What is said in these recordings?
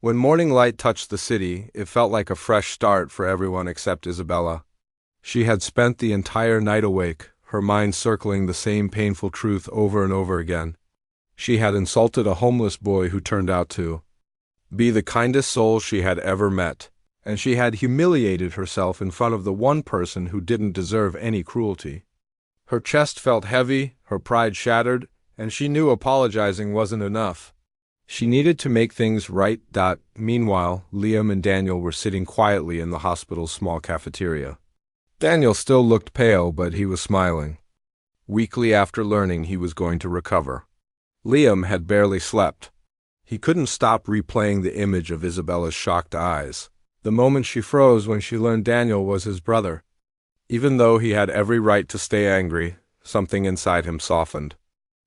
When morning light touched the city, it felt like a fresh start for everyone except Isabella. She had spent the entire night awake, her mind circling the same painful truth over and over again. She had insulted a homeless boy who turned out to be the kindest soul she had ever met, and she had humiliated herself in front of the one person who didn't deserve any cruelty. Her chest felt heavy, her pride shattered, and she knew apologizing wasn't enough. She needed to make things right. Meanwhile, Liam and Daniel were sitting quietly in the hospital's small cafeteria. Daniel still looked pale, but he was smiling. Weekly after learning he was going to recover. Liam had barely slept. He couldn't stop replaying the image of Isabella's shocked eyes, the moment she froze when she learned Daniel was his brother. Even though he had every right to stay angry, something inside him softened.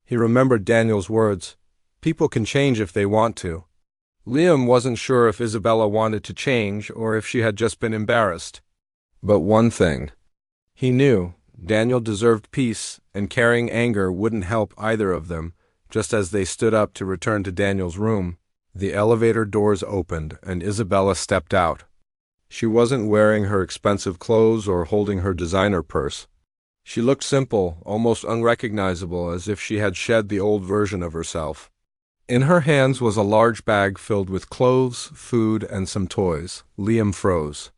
He remembered Daniel's words, "People can change if they want to." Liam wasn't sure if Isabella wanted to change or if she had just been embarrassed. But one thing he knew, Daniel deserved peace, and carrying anger wouldn't help either of them. Just as they stood up to return to Daniel's room, the elevator doors opened and Isabella stepped out. She wasn't wearing her expensive clothes or holding her designer purse. She looked simple, almost unrecognizable, as if she had shed the old version of herself. In her hands was a large bag filled with clothes, food, and some toys. Liam froze.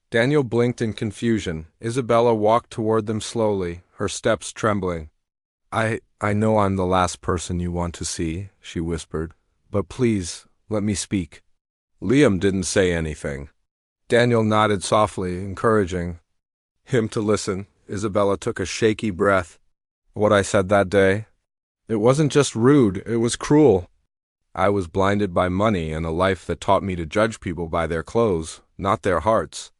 Daniel blinked in confusion. Isabella walked toward them slowly, her steps trembling. I know I'm the last person you want to see," she whispered, "but please, let me speak." Liam didn't say anything. Daniel nodded softly, encouraging him to listen. Isabella took a shaky breath. "What I said that day? It wasn't just rude, it was cruel. I was blinded by money and a life that taught me to judge people by their clothes, not their hearts.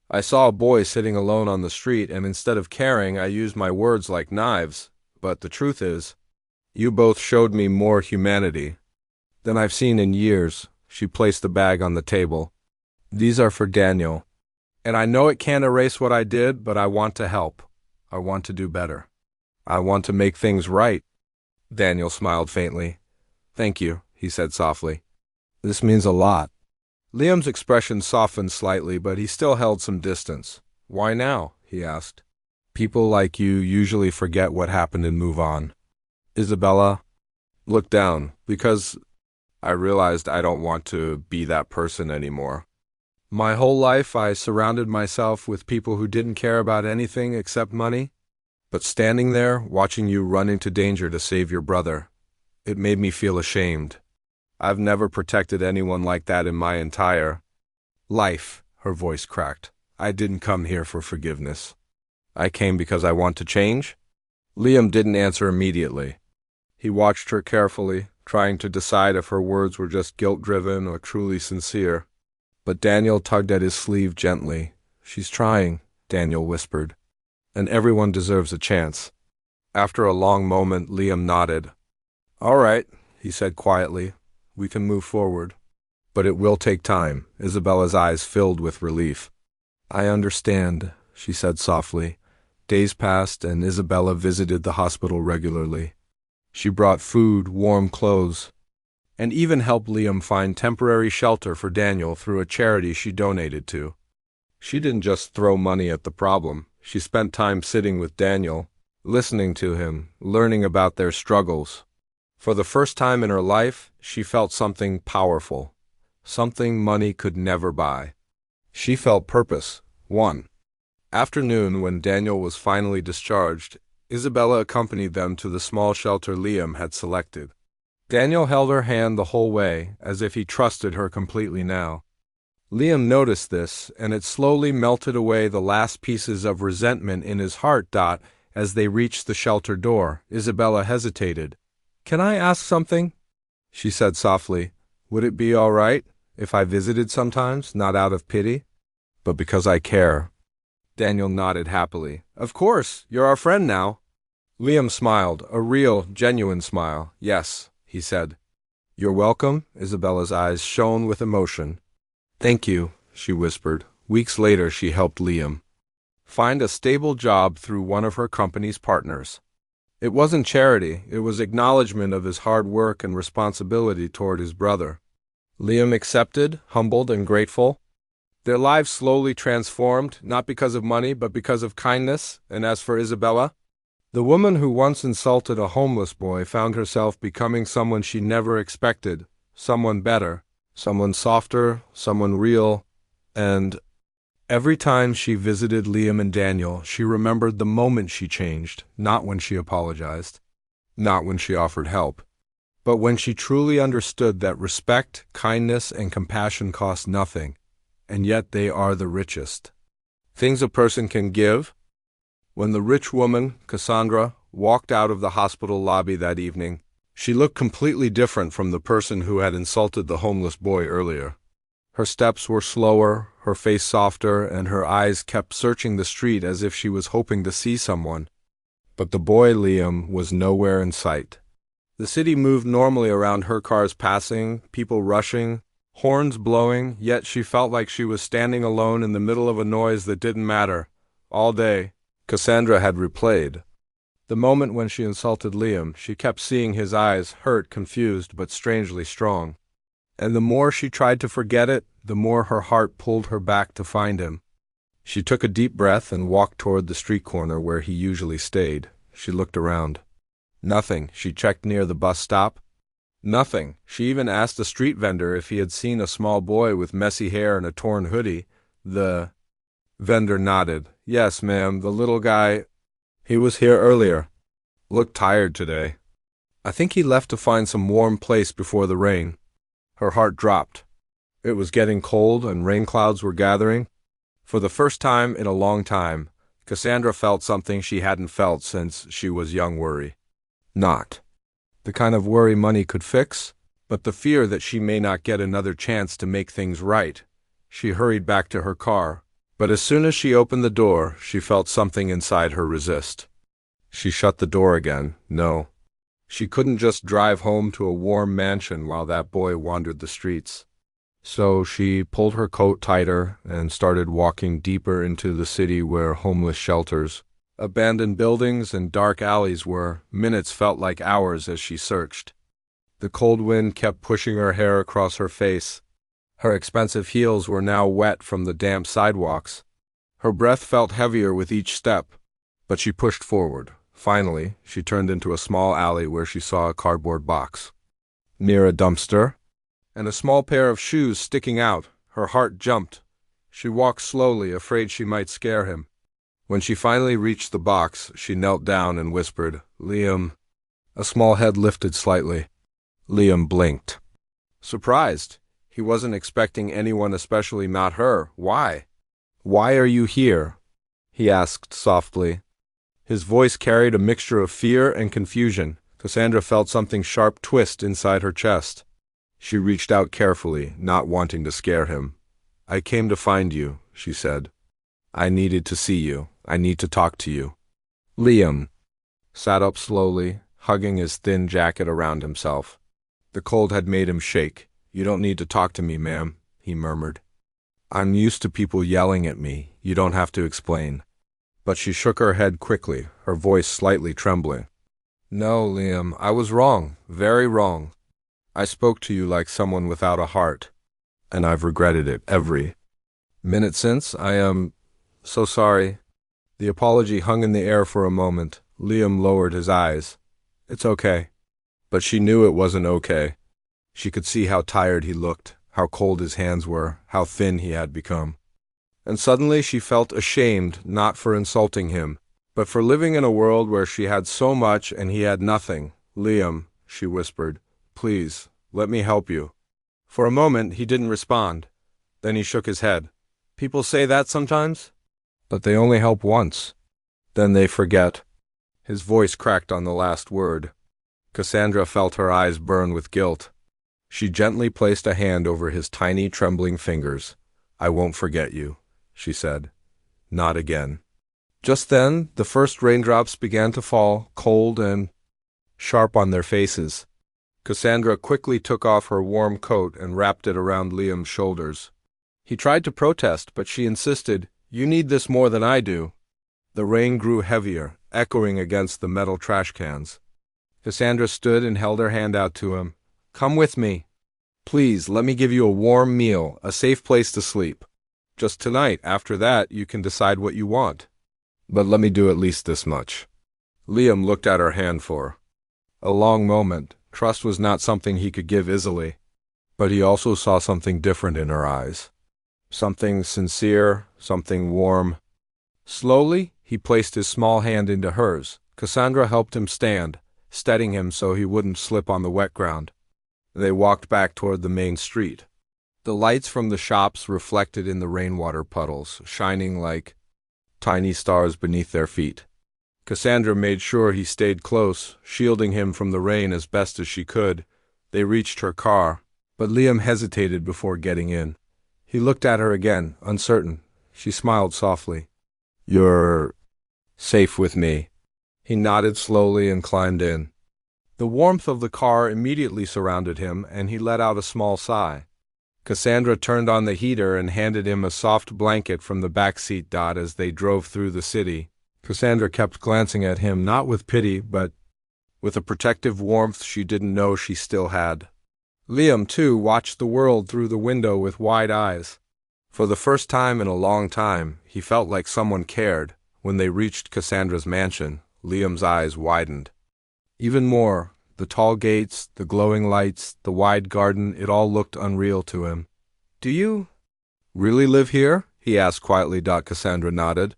I saw a boy sitting alone on the street, and instead of caring, I used my words like knives. But the truth is, you both showed me more humanity than I've seen in years." She placed the bag on the table. "These are for Daniel. And I know it can't erase what I did, but I want to help. I want to do better. I want to make things right." Daniel smiled faintly. "Thank you," he said softly. "This means a lot." Liam's expression softened slightly, but he still held some distance. "Why now?" he asked. "People like you usually forget what happened and move on." Isabella looked down. "Because I realized I don't want to be that person anymore. My whole life I surrounded myself with people who didn't care about anything except money. But standing there, watching you run into danger to save your brother, it made me feel ashamed. I've never protected anyone like that in my entire life." Her voice cracked. "I didn't come here for forgiveness. I came because I want to change." Liam didn't answer immediately. He watched her carefully, trying to decide if her words were just guilt-driven or truly sincere. But Daniel tugged at his sleeve gently. "She's trying," Daniel whispered. "And everyone deserves a chance." After a long moment, Liam nodded. "All right," he said quietly. "We can move forward. But it will take time." Isabella's eyes filled with relief. "I understand," she said softly. Days passed, and Isabella visited the hospital regularly. She brought food, warm clothes, and even helped Liam find temporary shelter for Daniel through a charity she donated to. She didn't just throw money at the problem. She spent time sitting with Daniel, listening to him, learning about their struggles. For the first time in her life, she felt something powerful, something money could never buy. She felt purpose. One afternoon, when Daniel was finally discharged, Isabella accompanied them to the small shelter Liam had selected. Daniel held her hand the whole way, as if he trusted her completely now. Liam noticed this, and it slowly melted away the last pieces of resentment in his heart. As they reached the shelter door, Isabella hesitated. "Can I ask something?" she said softly. "Would it be all right if I visited sometimes, not out of pity, but because I care?" Daniel nodded happily. "Of course, you're our friend now." Liam smiled, a real, genuine smile. "Yes," he said. "You're welcome." Isabella's eyes shone with emotion. "Thank you," she whispered. Weeks later, she helped Liam find a stable job through one of her company's partners. It wasn't charity, it was acknowledgement of his hard work and responsibility toward his brother. Liam accepted, humbled and grateful. Their lives slowly transformed, not because of money, but because of kindness. And as for Isabella, the woman who once insulted a homeless boy found herself becoming someone she never expected, someone better, someone softer, someone real, and every time she visited Liam and Daniel, she remembered the moment she changed, not when she apologized, not when she offered help, but when she truly understood that respect, kindness, and compassion cost nothing, and yet they are the richest things a person can give. When the rich woman, Cassandra, walked out of the hospital lobby that evening, she looked completely different from the person who had insulted the homeless boy earlier. Her steps were slower, her face softer, and her eyes kept searching the street as if she was hoping to see someone. But the boy, Liam, was nowhere in sight. The city moved normally around her, cars passing, people rushing, horns blowing, yet she felt like she was standing alone in the middle of a noise that didn't matter. All day, Cassandra had replayed the moment when she insulted Liam. She kept seeing his eyes, hurt, confused, but strangely strong. And the more she tried to forget it, the more her heart pulled her back to find him. She took a deep breath and walked toward the street corner where he usually stayed. She looked around. Nothing. She checked near the bus stop. Nothing. She even asked a street vendor if he had seen a small boy with messy hair and a torn hoodie. The vendor nodded. Yes, ma'am, the little guy. He was here earlier. Looked tired today. I think he left to find some warm place before the rain. Her heart dropped. It was getting cold and rain clouds were gathering. For the first time in a long time, Cassandra felt something she hadn't felt since she was young. Worry. Not the kind of worry money could fix, but the fear that she may not get another chance to make things right. She hurried back to her car, but as soon as she opened the door, she felt something inside her resist. She shut the door again. No. She couldn't just drive home to a warm mansion while that boy wandered the streets. So she pulled her coat tighter and started walking deeper into the city where homeless shelters, abandoned buildings, and dark alleys were. Minutes felt like hours as she searched. The cold wind kept pushing her hair across her face. Her expensive heels were now wet from the damp sidewalks. Her breath felt heavier with each step, but she pushed forward. Finally, she turned into a small alley where she saw a cardboard box near a dumpster and a small pair of shoes sticking out. Her heart jumped. She walked slowly, afraid she might scare him. When she finally reached the box, she knelt down and whispered, "Liam." A small head lifted slightly. Liam blinked. Surprised. He wasn't expecting anyone, especially not her. Why? "Why are you here?" he asked softly. His voice carried a mixture of fear and confusion. Cassandra felt something sharp twist inside her chest. She reached out carefully, not wanting to scare him. "I came to find you," she said. "I needed to see you. I need to talk to you." Liam sat up slowly, hugging his thin jacket around himself. The cold had made him shake. "You don't need to talk to me, ma'am," he murmured. "I'm used to people yelling at me. You don't have to explain." But she shook her head quickly, her voice slightly trembling. "No, Liam, I was wrong, very wrong. I spoke to you like someone without a heart, and I've regretted it every minute since. I am so sorry." The apology hung in the air for a moment. Liam lowered his eyes. "It's okay." But she knew it wasn't okay. She could see how tired he looked, how cold his hands were, how thin he had become. And suddenly she felt ashamed, not for insulting him, but for living in a world where she had so much and he had nothing. "Liam," she whispered, "please, let me help you." For a moment he didn't respond. Then he shook his head. "People say that sometimes, but they only help once. Then they forget." His voice cracked on the last word. Cassandra felt her eyes burn with guilt. She gently placed a hand over his tiny, trembling fingers. "I won't forget you," she said. "Not again." Just then, the first raindrops began to fall, cold and sharp on their faces. Cassandra quickly took off her warm coat and wrapped it around Liam's shoulders. He tried to protest, but she insisted, "You need this more than I do." The rain grew heavier, echoing against the metal trash cans. Cassandra stood and held her hand out to him. "Come with me. Please, let me give you a warm meal, a safe place to sleep. Just tonight. After that, you can decide what you want. But let me do at least this much." Liam looked at her hand for a long moment. Trust was not something he could give easily. But he also saw something different in her eyes. Something sincere, something warm. Slowly, he placed his small hand into hers. Cassandra helped him stand, steadying him so he wouldn't slip on the wet ground. They walked back toward the main street. The lights from the shops reflected in the rainwater puddles, shining like tiny stars beneath their feet. Cassandra made sure he stayed close, shielding him from the rain as best as she could. They reached her car, but Liam hesitated before getting in. He looked at her again, uncertain. She smiled softly. "You're safe with me." He nodded slowly and climbed in. The warmth of the car immediately surrounded him, and he let out a small sigh. Cassandra turned on the heater and handed him a soft blanket from the back seat. As they drove through the city, Cassandra kept glancing at him, not with pity, but with a protective warmth she didn't know she still had. Liam, too, watched the world through the window with wide eyes. For the first time in a long time, he felt like someone cared. When they reached Cassandra's mansion, Liam's eyes widened. Even more, the tall gates, the glowing lights, the wide garden, it all looked unreal to him. "Do you really live here?" he asked quietly. Cassandra nodded.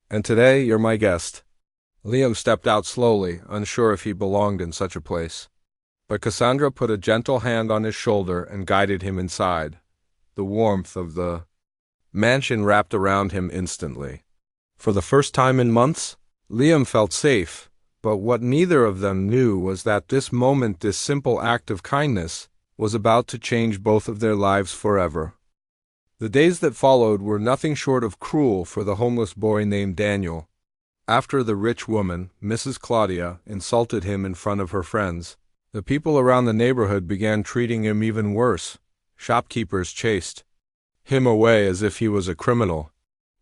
"And today you're my guest." Liam stepped out slowly, unsure if he belonged in such a place. But Cassandra put a gentle hand on his shoulder and guided him inside. The warmth of the mansion wrapped around him instantly. For the first time in months, Liam felt safe. But what neither of them knew was that this moment, this simple act of kindness, was about to change both of their lives forever. The days that followed were nothing short of cruel for the homeless boy named Daniel. After the rich woman, Mrs. Claudia, insulted him in front of her friends, the people around the neighborhood began treating him even worse. Shopkeepers chased him away as if he was a criminal.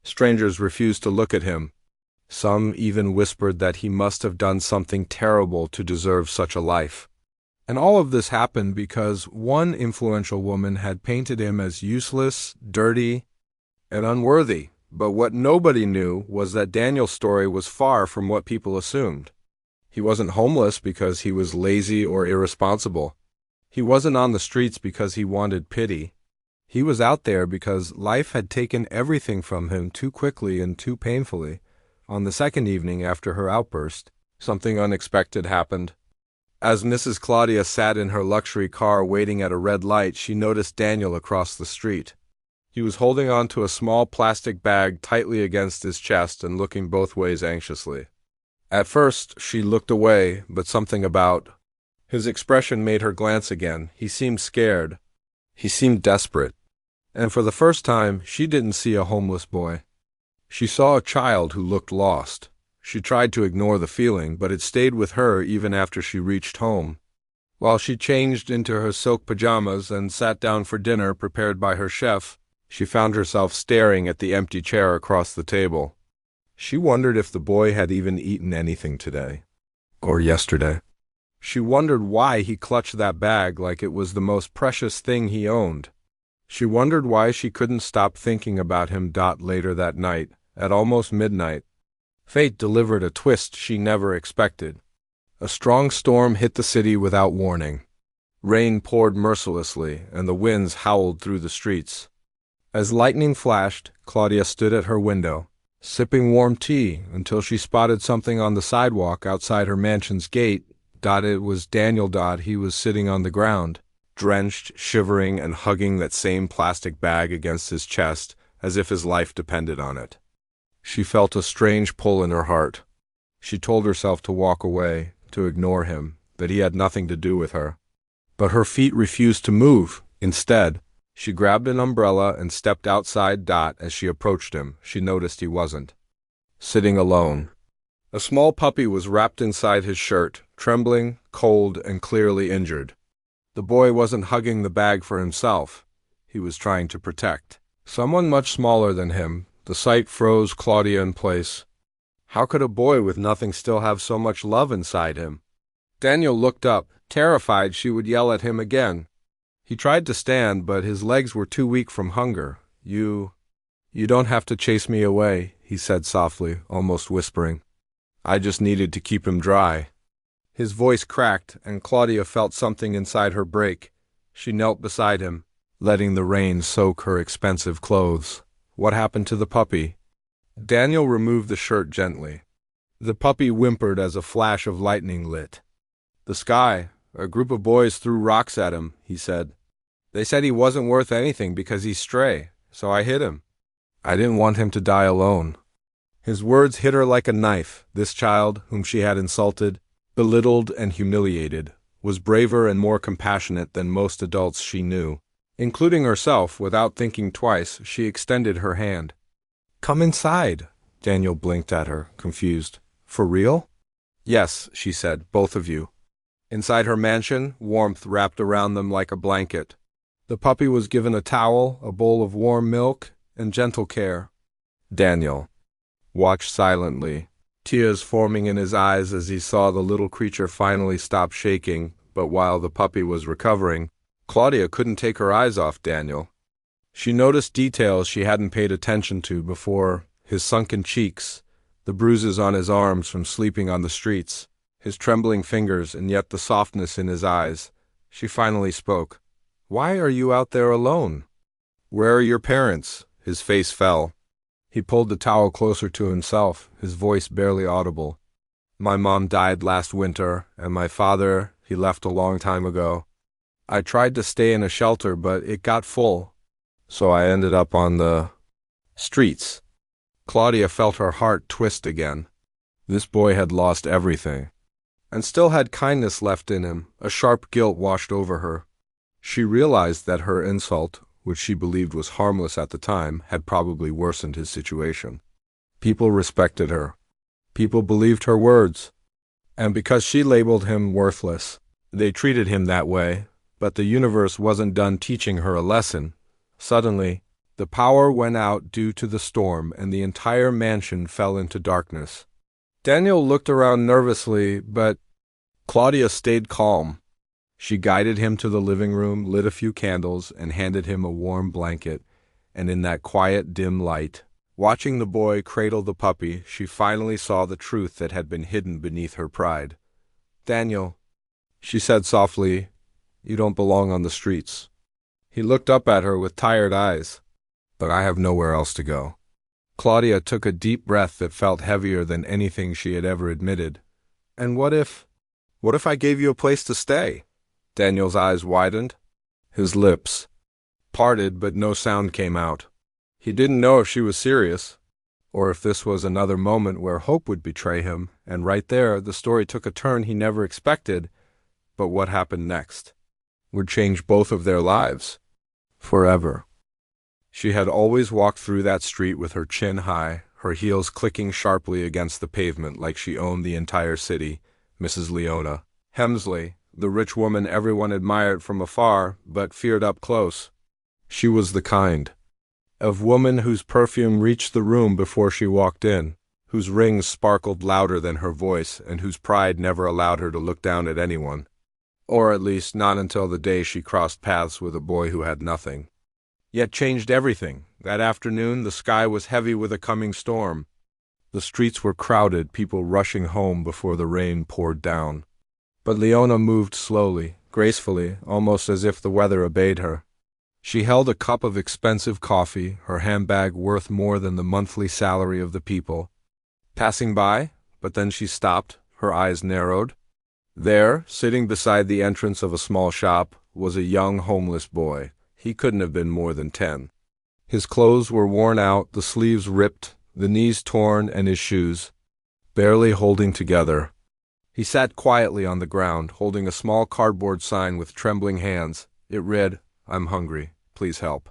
Strangers refused to look at him. Some even whispered that he must have done something terrible to deserve such a life. And all of this happened because one influential woman had painted him as useless, dirty, and unworthy. But what nobody knew was that Daniel's story was far from what people assumed. He wasn't homeless because he was lazy or irresponsible. He wasn't on the streets because he wanted pity. He was out there because life had taken everything from him too quickly and too painfully. On the second evening after her outburst, something unexpected happened. As Mrs. Claudia sat in her luxury car waiting at a red light, she noticed Daniel across the street. He was holding on to a small plastic bag tightly against his chest and looking both ways anxiously. At first, she looked away, but something about his expression made her glance again. He seemed scared. He seemed desperate. And for the first time, she didn't see a homeless boy. She saw a child who looked lost. She tried to ignore the feeling, but it stayed with her even after she reached home. While she changed into her silk pajamas and sat down for dinner prepared by her chef, she found herself staring at the empty chair across the table. She wondered if the boy had even eaten anything today, or yesterday. She wondered why he clutched that bag like it was the most precious thing he owned. She wondered why she couldn't stop thinking about him. Later that night, at almost midnight, fate delivered a twist she never expected. A strong storm hit the city without warning. Rain poured mercilessly, and the winds howled through the streets. As lightning flashed, Claudia stood at her window, sipping warm tea, until she spotted something on the sidewalk outside her mansion's gate. It was Daniel. He was sitting on the ground, drenched, shivering, and hugging that same plastic bag against his chest, as if his life depended on it. She felt a strange pull in her heart. She told herself to walk away, to ignore him, that he had nothing to do with her. But her feet refused to move. Instead, she grabbed an umbrella and stepped outside. As she approached him, she noticed he wasn't sitting alone. A small puppy was wrapped inside his shirt, trembling, cold, and clearly injured. The boy wasn't hugging the bag for himself. He was trying to protect someone much smaller than him. The sight froze Claudia in place. How could a boy with nothing still have so much love inside him? Daniel looked up, terrified she would yell at him again. He tried to stand, but his legs were too weak from hunger. You don't have to chase me away, he said softly, almost whispering. I just needed to keep him dry. His voice cracked, and Claudia felt something inside her break. She knelt beside him, letting the rain soak her expensive clothes. What happened to the puppy? Daniel removed the shirt gently. The puppy whimpered as a flash of lightning lit. The sky. A group of boys threw rocks at him, he said. They said he wasn't worth anything because he's stray, so I hid him. I didn't want him to die alone. His words hit her like a knife. This child, whom she had insulted, belittled and humiliated, was braver and more compassionate than most adults she knew. Including herself, without thinking twice, she extended her hand. Come inside. Daniel blinked at her, confused. For real? Yes, she said, both of you. Inside her mansion, warmth wrapped around them like a blanket. The puppy was given a towel, a bowl of warm milk, and gentle care. Daniel watched silently, tears forming in his eyes as he saw the little creature finally stop shaking, but while the puppy was recovering, Claudia couldn't take her eyes off Daniel. She noticed details she hadn't paid attention to before: his sunken cheeks, the bruises on his arms from sleeping on the streets, his trembling fingers, and yet the softness in his eyes. She finally spoke. Why are you out there alone? Where are your parents? His face fell. He pulled the towel closer to himself, his voice barely audible. My mom died last winter, and my father, he left a long time ago. I tried to stay in a shelter, but it got full, so I ended up on the streets. Claudia felt her heart twist again. This boy had lost everything, and still had kindness left in him. A sharp guilt washed over her. She realized that her insult, which she believed was harmless at the time, had probably worsened his situation. People respected her. People believed her words. And because she labeled him worthless, they treated him that way. But the universe wasn't done teaching her a lesson. Suddenly, the power went out due to the storm, and the entire mansion fell into darkness. Daniel looked around nervously, but Claudia stayed calm. She guided him to the living room, lit a few candles, and handed him a warm blanket. And in that quiet, dim light, watching the boy cradle the puppy, she finally saw the truth that had been hidden beneath her pride. Daniel, she said softly, you don't belong on the streets. He looked up at her with tired eyes. But I have nowhere else to go. Claudia took a deep breath that felt heavier than anything she had ever admitted. And what if I gave you a place to stay? Daniel's eyes widened. His lips parted, but no sound came out. He didn't know if she was serious, or if this was another moment where hope would betray him, and right there the story took a turn he never expected. But what happened next would change both of their lives forever. She had always walked through that street with her chin high, her heels clicking sharply against the pavement like she owned the entire city. Mrs. Leona Hemsley, the rich woman everyone admired from afar but feared up close. She was the kind of woman whose perfume reached the room before she walked in, whose rings sparkled louder than her voice, and whose pride never allowed her to look down at anyone. Or at least not until the day she crossed paths with a boy who had nothing. Yet changed everything. That afternoon the sky was heavy with a coming storm. The streets were crowded, people rushing home before the rain poured down. But Leona moved slowly, gracefully, almost as if the weather obeyed her. She held a cup of expensive coffee, her handbag worth more than the monthly salary of the people. Passing by, but then she stopped, her eyes narrowed. There, sitting beside the entrance of a small shop, was a young homeless boy. He couldn't have been more than 10. His clothes were worn out, the sleeves ripped, the knees torn, and his shoes barely holding together. He sat quietly on the ground, holding a small cardboard sign with trembling hands. It read, I'm hungry. Please help.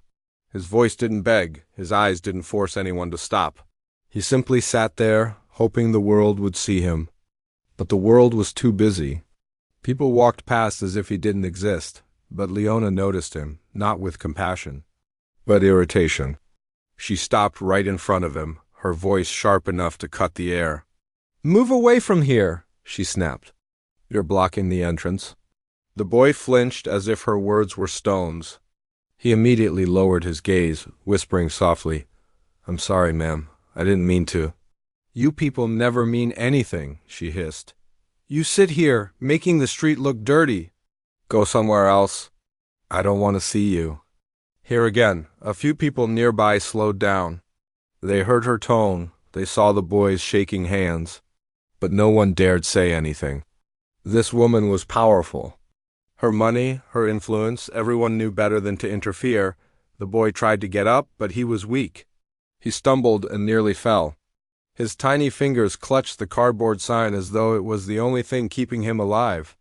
His voice didn't beg. His eyes didn't force anyone to stop. He simply sat there, hoping the world would see him. But the world was too busy. People walked past as if he didn't exist, but Leona noticed him, not with compassion, but irritation. She stopped right in front of him, her voice sharp enough to cut the air. Move away from here, she snapped. You're blocking the entrance. The boy flinched as if her words were stones. He immediately lowered his gaze, whispering softly, "I'm sorry, ma'am. I didn't mean to." "You people never mean anything," she hissed. "You sit here, making the street look dirty." "Go somewhere else. I don't want to see you." Here again, a few people nearby slowed down. They heard her tone, they saw the boys shaking hands, but no one dared say anything. This woman was powerful. Her money, her influence, everyone knew better than to interfere. The boy tried to get up, but he was weak. He stumbled and nearly fell. His tiny fingers clutched the cardboard sign as though it was the only thing keeping him alive.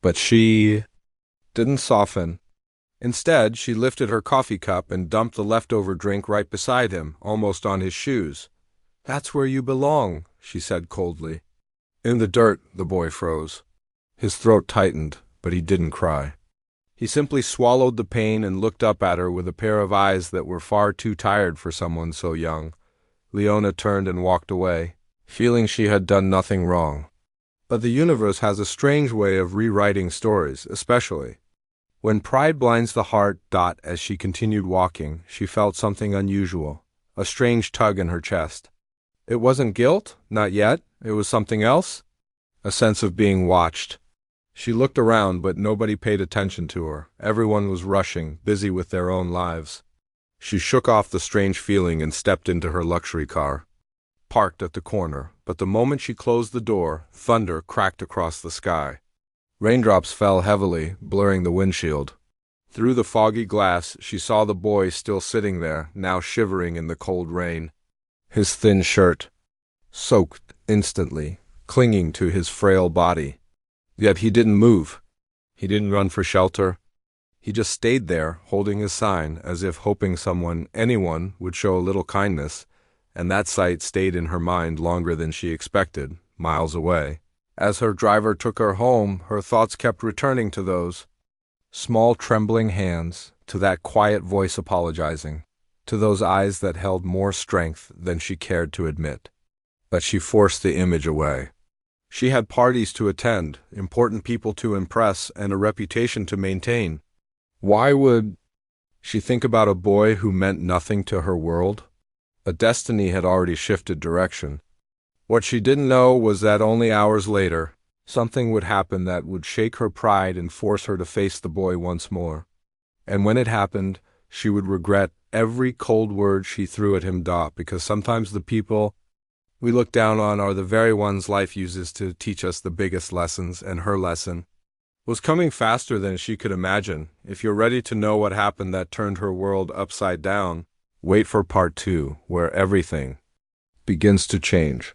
But she didn't soften. Instead, she lifted her coffee cup and dumped the leftover drink right beside him, almost on his shoes. "That's where you belong," she said coldly. In the dirt, the boy froze. His throat tightened, but he didn't cry. He simply swallowed the pain and looked up at her with a pair of eyes that were far too tired for someone so young. Leona turned and walked away, feeling she had done nothing wrong. But the universe has a strange way of rewriting stories, especially when pride blinds the heart. As she continued walking, she felt something unusual, a strange tug in her chest. It wasn't guilt, not yet. It was something else, a sense of being watched. She looked around, but nobody paid attention to her. Everyone was rushing, busy with their own lives. She shook off the strange feeling and stepped into her luxury car, parked at the corner. But the moment she closed the door, thunder cracked across the sky. Raindrops fell heavily, blurring the windshield. Through the foggy glass, she saw the boy still sitting there, now shivering in the cold rain. His thin shirt soaked instantly, clinging to his frail body. Yet he didn't move. He didn't run for shelter. He just stayed there, holding his sign, as if hoping anyone, would show a little kindness, and that sight stayed in her mind longer than she expected, miles away. As her driver took her home, her thoughts kept returning to those small trembling hands, to that quiet voice apologizing, to those eyes that held more strength than she cared to admit. But she forced the image away. She had parties to attend, important people to impress, and a reputation to maintain. Why would she think about a boy who meant nothing to her world? A destiny had already shifted direction. What she didn't know was that only hours later, something would happen that would shake her pride and force her to face the boy once more. And when it happened, she would regret every cold word she threw at him. Because sometimes the people we look down on are the very ones life uses to teach us the biggest lessons, and her lesson was coming faster than she could imagine. If you're ready to know what happened that turned her world upside down, wait for part 2, where everything begins to change.